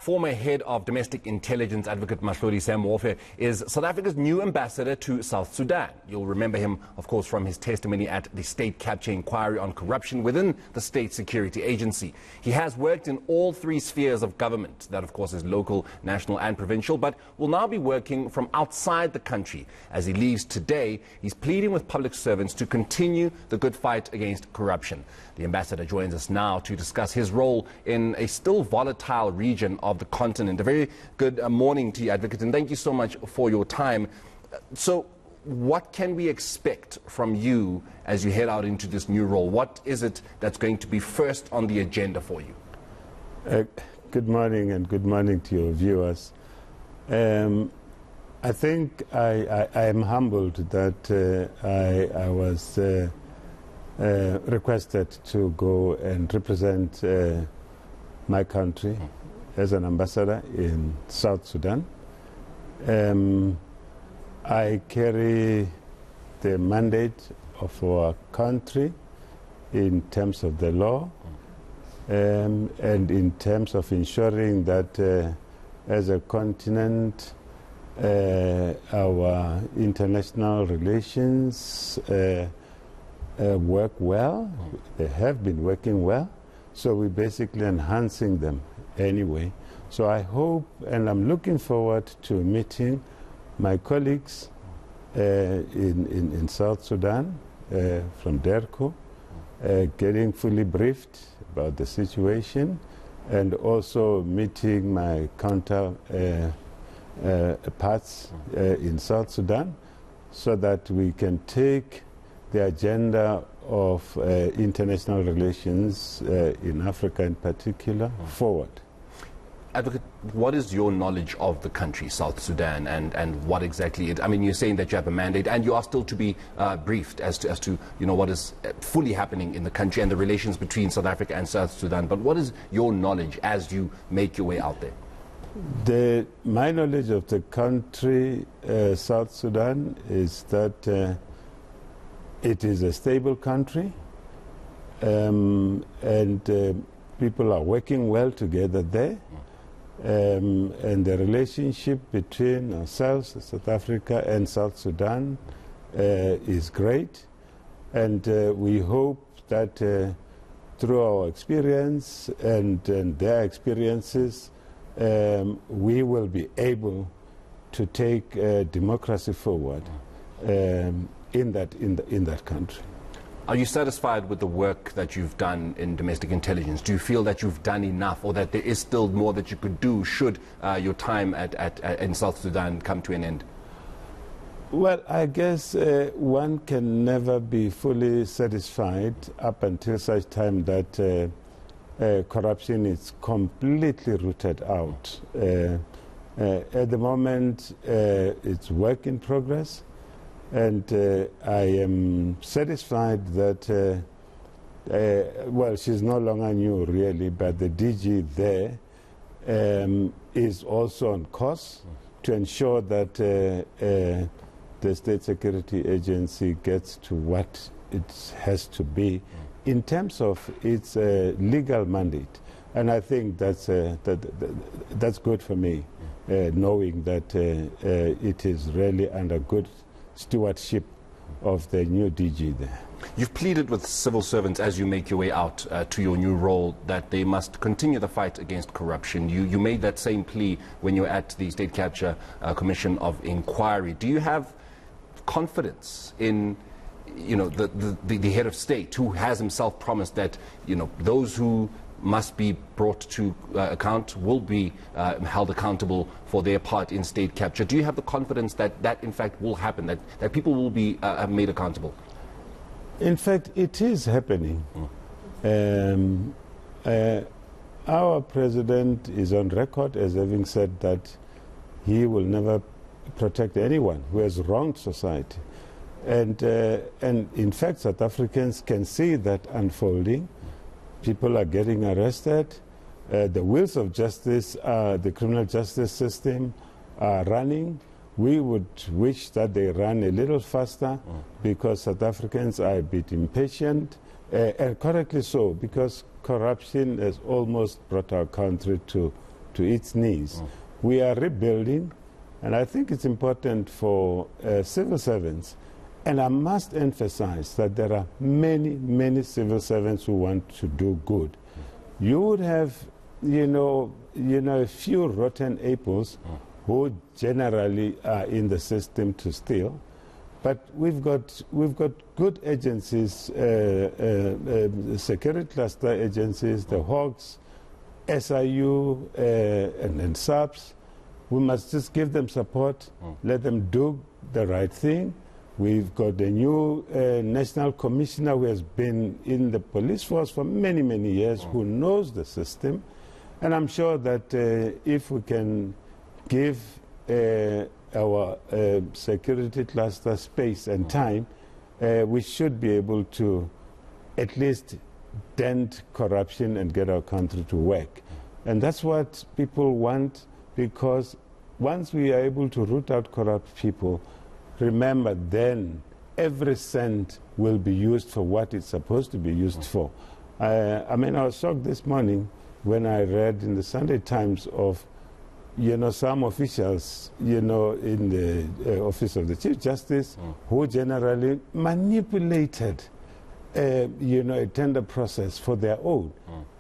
Former head of domestic intelligence advocate Mahlodi Sam Muofhe is South Africa's new ambassador to South Sudan. You'll remember him, of course, from his testimony at the state capture inquiry on corruption within the state security agency. He has worked in all three spheres of government. That, of course, is local, national and provincial, but will now be working from outside the country. As he leaves today, he's pleading with public servants to continue the good fight against corruption. The ambassador joins us now to discuss his role in a still volatile region of the continent. A very good morning to you, Advocate, and thank you so much for your time. So what can we expect from you as you head out into this new role? What is it that's going to be first on the agenda for you? Good morning, and good morning to your viewers. I think I am humbled that I was requested to go and represent my country as an ambassador in South Sudan. I carry the mandate of our country in terms of the law and in terms of ensuring that as a continent our international relations work well. They have been working well, so we're basically enhancing them anyway. So I hope, and I'm looking forward to meeting my colleagues in South Sudan from DERCO, getting fully briefed about the situation, and also meeting my counterparts in South Sudan, so that we can take the agenda of international relations in Africa in particular forward. Advocate, what is your knowledge of the country, South Sudan, and what exactly it, I mean, you're saying that you have a mandate and you are still to be briefed as to you know, what is fully happening in the country and the relations between South Africa and South Sudan, but what is your knowledge as you make your way out there? My knowledge of the country, South Sudan, is that it is a stable country, and people are working well together there, and the relationship between ourselves, South Africa, and South Sudan is great, and we hope that through our experience and their experiences, we will be able to take democracy forward in that country. Are you satisfied with the work that you've done in domestic intelligence? Do you feel that you've done enough, or that there is still more that you could do should your time in South Sudan come to an end? Well, I guess one can never be fully satisfied up until such time that corruption is completely rooted out. At the moment, it's work in progress. And I am satisfied that, well, she's no longer new really, but the DG there is also on course to ensure that the State Security Agency gets to what it has to be in terms of its legal mandate. And I think that's good for me, knowing that it is really under good stewardship of the new DG there. You've pleaded with civil servants as you make your way out to your new role that they must continue the fight against corruption. You made that same plea when you were at the State Capture Commission of Inquiry. Do you have confidence in, you know, the head of state, who has himself promised that, you know, those who must be brought to account will be held accountable for their part in state capture? Do you have the confidence that that in fact will happen, that people will be made accountable? In fact, it is happening. Our president is on record as having said that he will never protect anyone who has wronged society. And in fact, South Africans can see that unfolding. People are getting arrested. The wheels of justice, the criminal justice system, are running. We would wish that they run a little faster, because South Africans are a bit impatient, and correctly so, because corruption has almost brought our country to to its knees. We are rebuilding, and I think it's important for civil servants. And I must emphasize that there are many, many civil servants who want to do good. You would have, a few rotten apples who generally are in the system to steal. But we've got good agencies, security cluster agencies, the Hawks, SIU, and SAPS. We must just give them support, let them do the right thing. We've got a new national commissioner who has been in the police force for many, many years, who knows the system. And I'm sure that if we can give our security cluster space and time, we should be able to at least dent corruption and get our country to work. And that's what people want, because once we are able to root out corrupt people, remember, then every cent will be used for what it's supposed to be used for. I was shocked this morning when I read in the Sunday Times of, some officials, in the office of the Chief Justice, who generally manipulated, a tender process for their own.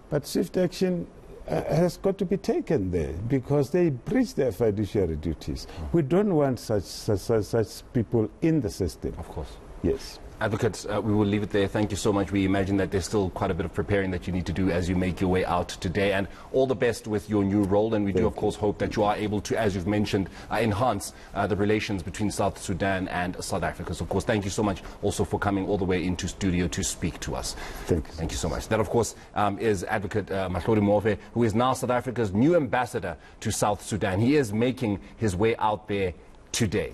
But swift action has got to be taken there, because they breach their fiduciary duties. We don't want such people in the system. Of course. Yes. Advocate, we will leave it there. Thank you so much. We imagine that there's still quite a bit of preparing that you need to do as you make your way out today. And all the best with your new role. And we do, of course, hope that you are able to, as you've mentioned, enhance the relations between South Sudan and South Africa. So, of course, thank you so much also for coming all the way into studio to speak to us. Thank you. Thank you so much. That, of course, is Advocate Mahlodi Muofhe, who is now South Africa's new ambassador to South Sudan. He is making his way out there today.